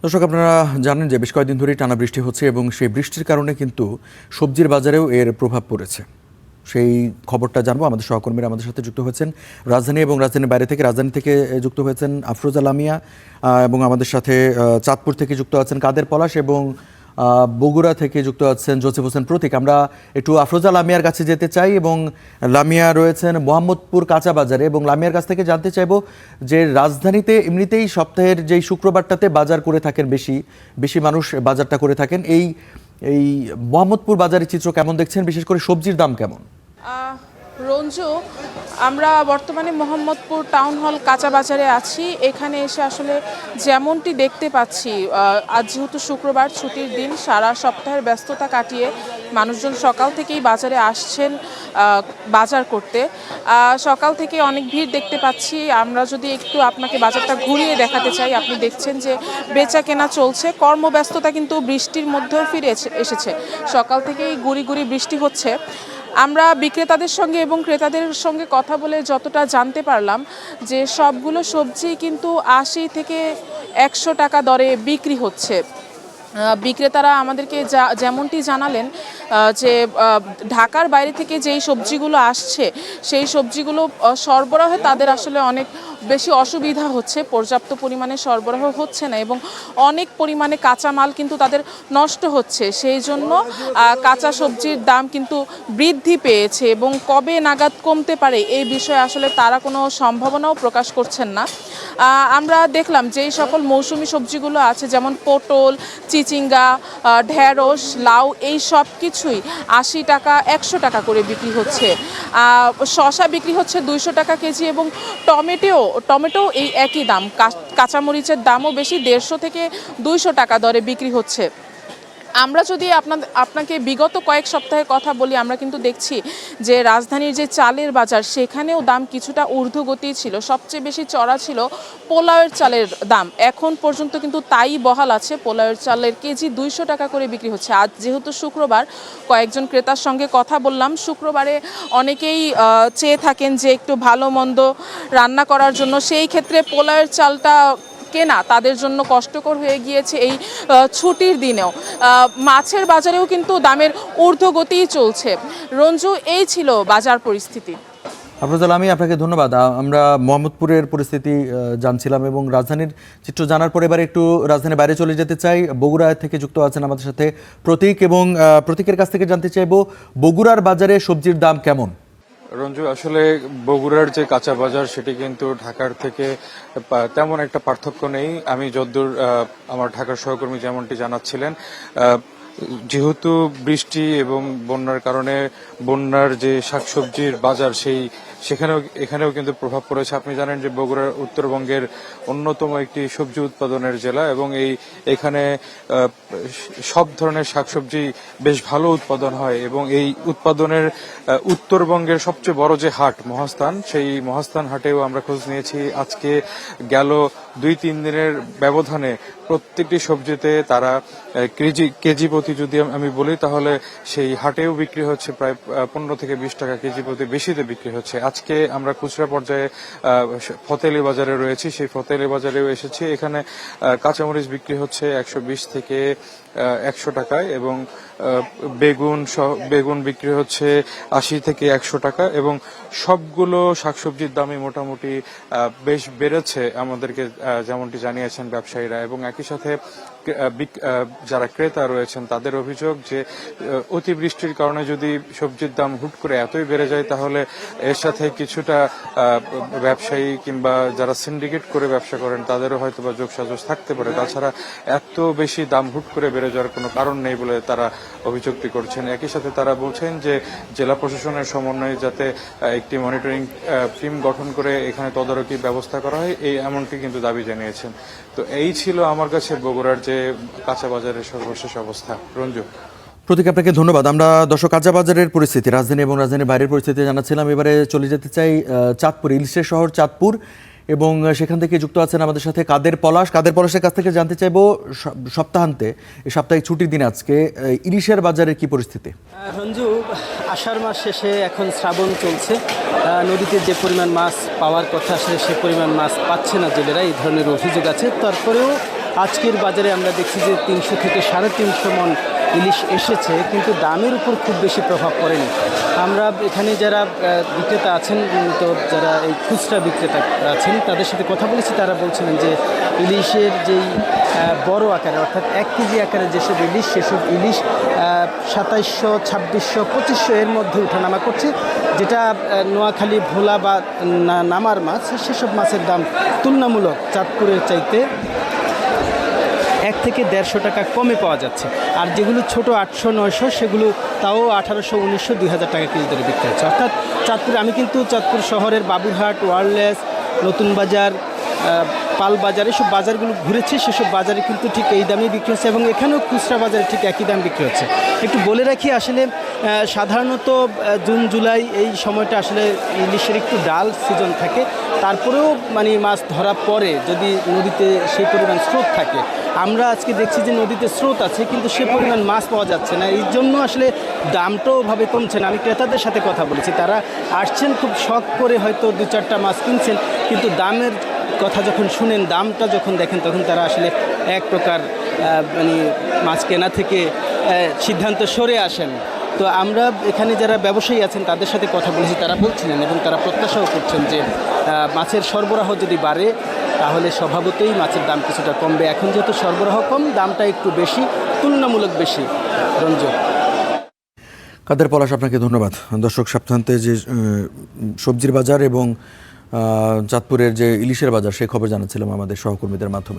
দর্শক, আপনারা জানেন যে বেশ কয়েকদিন ধরেই টানা বৃষ্টি হচ্ছে এবং সেই বৃষ্টির কারণে কিন্তু সবজির বাজারেও এর প্রভাব পড়েছে। সেই খবরটা জানবো। আমাদের সহকর্মীরা আমাদের সাথে যুক্ত হয়েছেন রাজধানী এবং রাজধানীর বাইরে থেকে। রাজধানী থেকে যুক্ত হয়েছেন আফরোজা লামিয়া এবং আমাদের সাথে চাঁদপুর থেকে যুক্ত আছেন কাদের পলাশ এবং বগুড়া থেকে যুক্ত আছেন জোসেফ হোসেন প্রতীক। আমরা একটু আফরোজা লামিয়ার কাছে যেতে চাই এবং লামিয়া রয়েছেন মোহাম্মদপুর কাঁচা বাজারে এবং লামিয়ার কাছ থেকে জানতে চাইব যে রাজধানীতে এমনিতেই সপ্তাহের যেই শুক্রবারটাতে বাজার করে থাকেন বেশি মানুষ বাজারটা করে থাকেন, এই মোহাম্মদপুর বাজারের চিত্র কেমন দেখছেন, বিশেষ করে সবজির দাম কেমন? রঞ্জু, আমরা বর্তমানে মোহাম্মদপুর টাউন হল কাঁচা বাজারে আছি। এখানে এসে আসলে যেমনটি দেখতে পাচ্ছি, আজ যেহেতু শুক্রবার ছুটির দিন, সারা সপ্তাহের ব্যস্ততা কাটিয়ে মানুষজন সকাল থেকেই বাজারে আসছেন বাজার করতে। সকাল থেকে অনেক ভিড় দেখতে পাচ্ছি। আমরা যদি একটু আপনাকে বাজারটা ঘুরিয়ে দেখাতে চাই, আপনি দেখছেন যে বেচা কেনা চলছে। কর্মব্যস্ততা কিন্তু বৃষ্টির মধ্যেও ফিরে এসেছে। সকাল থেকেই গুড়ি গুড়ি বৃষ্টি হচ্ছে। আমরা বিক্রেতাদের সঙ্গে এবং ক্রেতাদের সঙ্গে কথা বলে যতটা জানতে পারলাম যে সবগুলো সবজি কিন্তু ৮০ থেকে ১০০ টাকা দরে বিক্রি হচ্ছে। বিক্রেতারা আমাদেরকে যেমনটি জানালেন যে ঢাকার বাইরে থেকে যেই সবজিগুলো আসছে সেই সবজিগুলো সরবরাহে তাদের আসলে অনেক বেশি অসুবিধা হচ্ছে। পর্যাপ্ত পরিমাণে সরবরাহ হচ্ছে না এবং অনেক পরিমাণে কাঁচা মাল কিন্তু তাদের নষ্ট হচ্ছে। সেই জন্য কাঁচা সবজির দাম কিন্তু বৃদ্ধি পেয়েছে এবং কবে নাগাদ কমতে পারে এই বিষয়ে আসলে তারা কোনো সম্ভাবনাও প্রকাশ করছেন না। আমরা দেখলাম যে এই সকল মৌসুমি সবজিগুলো আছে, যেমন পটল, চিচিঙ্গা, ঢেঁড়স, লাউ, এই সব কিছুই ৮০ টাকা ১০০ টাকা করে বিক্রি হচ্ছে। শসা বিক্রি হচ্ছে ২০০ টাকা কেজি এবং টমেটো এই একই দাম। কাঁচামরিচের দামও বেশি, ১৫০ থেকে ২০০ টাকা দরে বিক্রি হচ্ছে। আমরা যদি আপনাকে বিগত কয়েক সপ্তাহের কথা বলি, আমরা কিন্তু দেখছি যে রাজধানীর যে চালের বাজার সেখানেও দাম কিছুটা ঊর্ধ্বগতি ছিল। সবচেয়ে বেশি চড়া ছিল পোলাওয়ের চালের দাম। এখন পর্যন্ত কিন্তু তাই বহাল আছে। পোলাওয়ের চালের কেজি ২০০ টাকা করে বিক্রি হচ্ছে। আজ যেহেতু শুক্রবার, কয়েকজন ক্রেতার সঙ্গে কথা বললাম। শুক্রবারে অনেকেই চেয়ে থাকেন যে একটু ভালো মন্দ রান্না করার জন্য, সেই ক্ষেত্রে পোলাওয়ের চালটা কেনা তাদের জন্য কষ্টকর হয়ে গিয়েছে এই ছুটির দিনেও। মাছের বাজারেও কিন্তু দামের ঊর্ধ্বগতিই চলছে। রঞ্জু, এই ছিল বাজার পরিস্থিতি। আফরোজা লামিয়া, আপনাকে ধন্যবাদ। আমরা মোহাম্মদপুরের পরিস্থিতি জানছিলাম এবং রাজধানীর চিত্র জানার পরে এবারে একটু রাজধানীর বাইরে চলে যেতে চাই। বগুড়া থেকে যুক্ত আছেন আমাদের সাথে প্রতীক এবং প্রতীকের কাছ থেকে জানতে চাইব বগুড়ার বাজারে সবজির দাম কেমন? রঞ্জু, আসলে বগুড়ার যে কাঁচা বাজার সেটি কিন্তু ঢাকার থেকে তেমন একটা পার্থক্য নেই। আমি যদ্দূর আমার ঢাকার সহকর্মী যেমনটি জানাচ্ছিলেন, যেহেতু বৃষ্টি এবং বন্যার কারণে বন্যার যে শাকসবজির বাজার এখানেও কিন্তু প্রভাব পড়েছে। আপনি জানেন যে বগুড়া উত্তরবঙ্গের অন্যতম একটি সবজি উৎপাদনের জেলা এবং এখানে সব ধরনের শাকসবজি বেশ ভালো উৎপাদন হয় এবং এই উৎপাদনের উত্তরবঙ্গের সবচেয়ে বড় যে হাট মহাস্থান, সেই মহাস্থান হাটেও আমরা খোঁজ নিয়েছি। আজকে গেল ২-৩ দিনের ব্যবধানে প্রত্যেকটি সবজিতে তারা কেজি প্রতি যদি আমি বলি তাহলে সেই হাটেও বিক্রি হচ্ছে প্রায় ১৫ থেকে ২০ টাকা কেজি প্রতি বেশিতে বিক্রি হচ্ছে। আজকে আমরা খুচরা পর্যায়ে ফতেলি বাজারে রয়েছি, সেই ফতেলি বাজারেও এসেছি। এখানে কাঁচামরিচ বিক্রি হচ্ছে ১২০ থেকে ১০০ টাকায় এবং বেগুন বিক্রি হচ্ছে ৮০ থেকে ১০০ টাকা এবং সবগুলো শাকসবজির দামই মোটামুটি বেশ বেড়েছে আমাদেরকে যেমনটি জানিয়েছেন ব্যবসায়ীরা। এবং একই সাথে যারা ক্রেতা রয়েছেন তাদের অভিযোগ যে অতিবৃষ্টির কারণে যদি সবজির দাম হুট করে এতই বেড়ে যায় তাহলে এর সাথে কিছুটা ব্যবসায়ী কিংবা যারা সিন্ডিকেট করে ব্যবসা করেন তাদেরও হয়তো বা যোগসাজশ থাকতে পারে। তাছাড়া এত বেশি দাম হুট করে বেড়ে যাওয়ার কোনো কারণ নেই বলে তারা অভিযোগটি করছেন। একই সাথে তারা বলছেন যে জেলা প্রশাসনের সমন্বয়ে যাতে একটি মনিটরিং টিম গঠন করে এখানে তদারকি ব্যবস্থা করা হয়, এমনটি কিন্তু দাবি জানিয়েছেন। তো এই ছিল আমার কাছে বগুড়ার যে কাঁচা বাজারের সর্বশেষ অবস্থা। রঞ্জু, প্রতীক, আপনাকে ধন্যবাদ। আমরা দর্শক কাঁচা বাজারের পরিস্থিতি, রাজধানী এবং রাজধানীর বাইরের পরিস্থিতি জানাচ্ছিলাম। এবারে চলে যেতে চাই চাঁদপুর, ইলিশের শহর চাঁদপুর এবং সেখান থেকে যুক্ত আছেন আমাদের সাথে কাদের পলাশের কাছ থেকে জানতে চাইবো সপ্তাহান্তে সাপ্তাহিক ছুটির দিন আজকে ইলিশের বাজারের কি পরিস্থিতি? রঞ্জু, আষাঢ় মাস শেষে এখন শ্রাবণ চলছে। নদীতে যে পরিমাণ মাছ পাওয়ার কথা সে পরিমাণ মাছ পাচ্ছে না জেলেরা, এই ধরনের অভিযোগ আছে। তারপরেও আজকের বাজারে আমরা দেখছি যে 300 থেকে 350 মন ইলিশ এসেছে, কিন্তু দামের উপর খুব বেশি প্রভাব পড়েনি। আমরা এখানে যারা বিক্রেতা আছেন, তো যারা এই খুচরা বিক্রেতা আছেন তাদের সাথে কথা বলেছি, তারা বলছিলেন যে ইলিশের যেই বড় আকারে অর্থাৎ 1 কেজি আকারে যেসব ইলিশ, সেসব ইলিশ 2700, 2600, 2500 এর মধ্যে ওঠানামা করছে। যেটা নোয়াখালী, ভোলা বা নামার মাছ, সেসব মাছের দাম তুলনামূলক চাঁদপুরের চাইতে 1 থেকে 150 টাকা কমে পাওয়া যাচ্ছে। আর যেগুলো ছোট 800, 900 সেগুলো তাও 1800, 1900, 2000 টাকা কেজি দরে বিক্রি হচ্ছে। অর্থাৎ আমি কিন্তু চাঁদপুর শহরের বাবুরহাট, ওয়ারলেস, নতুন বাজার, পাল বাজার, এসব বাজারগুলো ঘুরেছি, সেসব বাজারে কিন্তু ঠিক এই দামেই বিক্রি হচ্ছে এবং এখানেও খুচরা বাজারে ঠিক একই দাম বিক্রি হচ্ছে। একটু বলে রাখি, আসলে সাধারণত জুন জুলাই এই সময়টা আসলে ইলিশের একটু ডাল সিজন থাকে, তারপরেও মানে মাছ ধরা পড়ে যদি নদীতে সেই পরিমাণ স্রোত থাকে। আমরা আজকে দেখছি যে নদীতে স্রোত আছে কিন্তু সে পরিমাণ মাছ পাওয়া যাচ্ছে না, এই জন্য আসলে দামটাও ওভাবে কমছে না। আমি ক্রেতাদের সাথে কথা বলেছি, তারা আসছেন খুব শখ করে, হয়তো 2-4টা মাছ কিনছেন, কিন্তু দামের কথা যখন শুনেন, দামটা যখন দেখেন, তখন তারা আসলে এক প্রকার মানে মাছ কেনা থেকে সিদ্ধান্ত সরে আসেন। তো আমরা এখানে যারা ব্যবসায়ী আছেন তাদের সাথে কথা বলেছি, তারা বলছিলেন এবং তারা প্রত্যাশাও করছেন যে মাছের সরবরাহ যদি বাড়ে তাহলে স্বভাবতই মাছের দাম কিছুটা কমবে। এখন যেহেতু সরবরাহ কম, দামটা একটু বেশি, তুলনামূলক বেশি। রঞ্জু, কাদের পলাশ, আপনাকে ধন্যবাদ। দর্শক, সপ্তাহান্তে যে সবজির বাজার এবং চাঁদপুরের যে ইলিশের বাজার, সেই খবর জানাচ্ছিলাম আমাদের সহকর্মীদের মাধ্যমে।